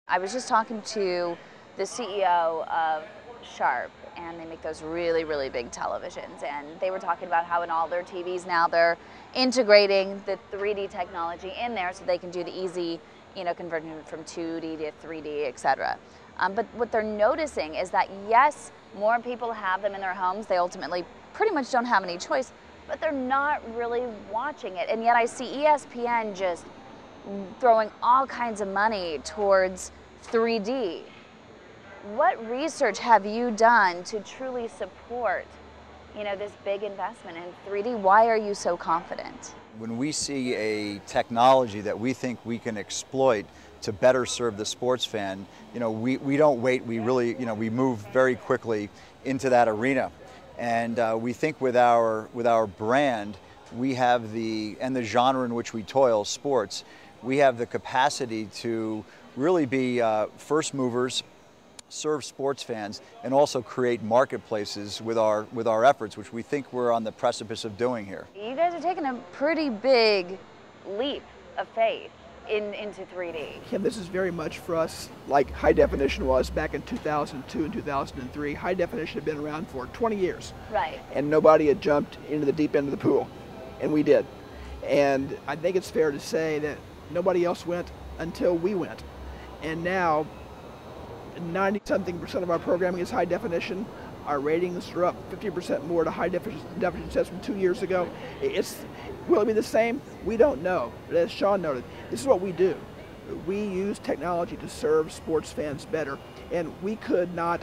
I was just talking to the CEO of Sharp, and they make those really, really big televisions, and they were talking about how in all their TVs now they're integrating the 3D technology in there so they can do the easy, conversion from 2D to 3D, etc. But what they're noticing is that yes, more people have them in their homes. They ultimately pretty much don't have any choice, but they're not really watching it. And yet I see ESPN just throwing all kinds of money towards 3D. What research have you done to truly support, this big investment in 3D? Why are you so confident? When we see a technology that we think we can exploit to better serve the sports fan, we don't wait. We really, we move very quickly into that arena, and we think with our brand, we have the genre in which we toil, sports. We have the capacity to really be first movers, serve sports fans, and also create marketplaces with our efforts, which we think we're on the precipice of doing here. You guys are taking a pretty big leap of faith into 3D. Kim, this is very much for us like high definition was back in 2002 and 2003. High definition had been around for 20 years. Right. And nobody had jumped into the deep end of the pool, and we did. And I think it's fair to say that nobody else went until we went. And now 90-something% of our programming is high definition. Our ratings are up 50% more to high definition sets from 2 years ago. Will it be the same? We don't know. But as Sean noted, this is what we do. We use technology to serve sports fans better, and we could not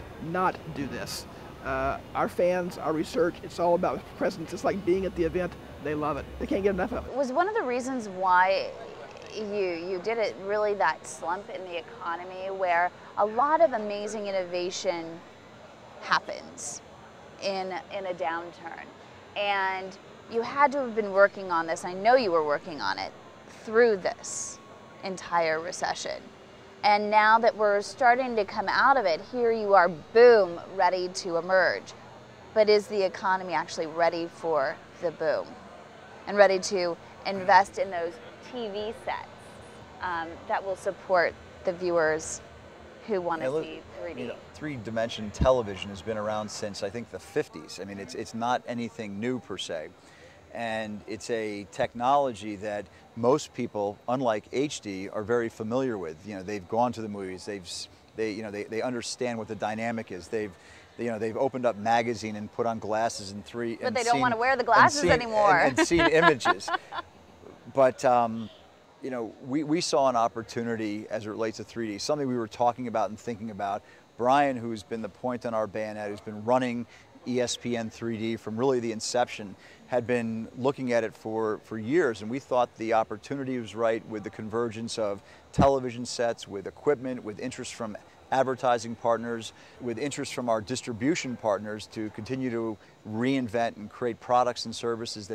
do this. Our fans, our research, it's all about presence. It's like being at the event. They love it. They can't get enough of it. Was one of the reasons why you did it really that slump in the economy where a lot of amazing innovation happens in a downturn, and you had to have been working on this. I know you were working on it through this entire recession, and now that we're starting to come out of it, here you are, boom, ready to emerge. But is the economy actually ready for the boom and ready to invest in those TV sets that will support the viewers who want to see 3D? Three-dimension television has been around since, I think, the 50s. I mean, it's not anything new per se. And it's a technology that most people, unlike HD, are very familiar with. They've gone to the movies. They understand what the dynamic is. They've opened up magazine and put on glasses and But they don't want to wear the glasses anymore. And seen images. But we saw an opportunity as it relates to 3D, something we were talking about and thinking about. Brian, who's been the point on our bayonet, who's been running ESPN 3D from really the inception, had been looking at it for years, and we thought the opportunity was right with the convergence of television sets, with equipment, with interest from advertising partners, with interest from our distribution partners to continue to reinvent and create products and services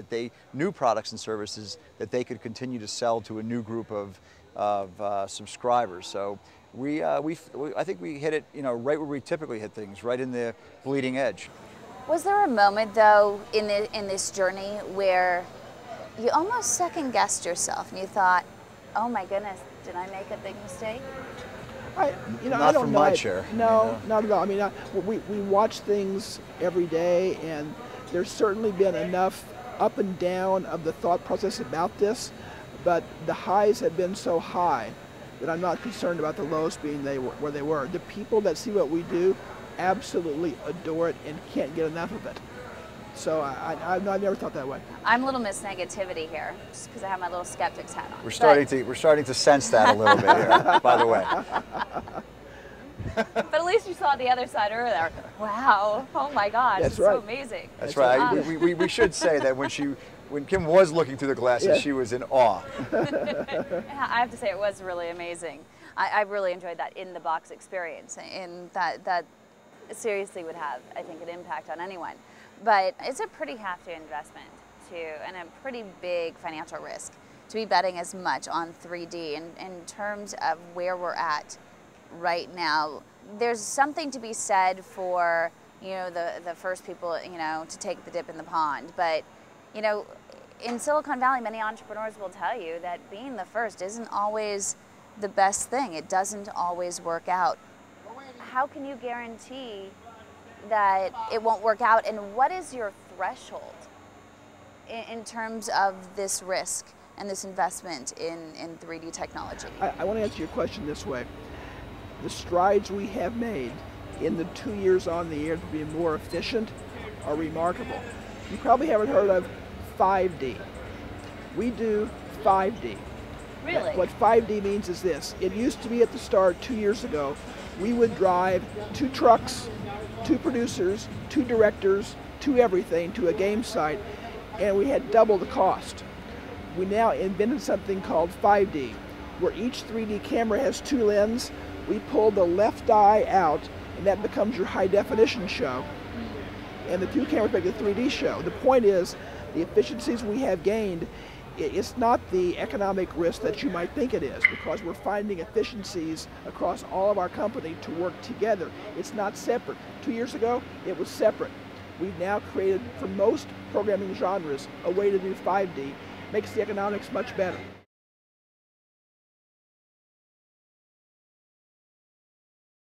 new products and services that they could continue to sell to a new group of subscribers. So I think we hit it, right where we typically hit things, right in the bleeding edge. Was there a moment, though, in this journey where you almost second-guessed yourself and you thought, oh my goodness, did I make a big mistake? I don't from know. my chair. No, not at all. I mean, we watch things every day, and there's certainly been enough up and down of the thought process about this, but the highs have been so high that I'm not concerned about the lows being where they were. The people that see what we do absolutely adore it and can't get enough of it. So I've never thought that way. I'm a little Miss Negativity here, just because I have my little skeptic's hat on. We're starting to sense that a little bit here, by the way. But at least you saw the other side earlier. Wow! Oh my gosh! That's it's right. So amazing. That's right. We should say that when Kim was looking through the glasses, yeah, she was in awe. I have to say it was really amazing. I really enjoyed that in-the-box experience, and that seriously would have, I think, an impact on anyone. But it's a pretty hefty investment and a pretty big financial risk to be betting as much on 3D. And in terms of where we're at right now, there's something to be said for the first people to take the dip in the pond. But in Silicon Valley, many entrepreneurs will tell you that being the first isn't always the best thing. It doesn't always work out. How can you guarantee that it won't work out, and what is your threshold in terms of this risk and this investment in 3D technology? I want to answer your question this way. The strides we have made in the 2 years on the air to be more efficient are remarkable. You probably haven't heard of 5D. We do 5D. Really? What 5D means is this. It used to be at the start 2 years ago, we would drive 2 trucks, 2 producers, 2 directors, 2 everything to a game site, and we had double the cost. We now invented something called 5D, where each 3D camera has 2 lenses. We pull the left eye out, and that becomes your high definition show. And the 2 cameras make the 3D show. The point is, the efficiencies we have gained, it's not the economic risk that you might think it is, because we're finding efficiencies across all of our company to work together. It's not separate. 2 years ago, it was separate. We've now created, for most programming genres, a way to do 5D. Makes the economics much better.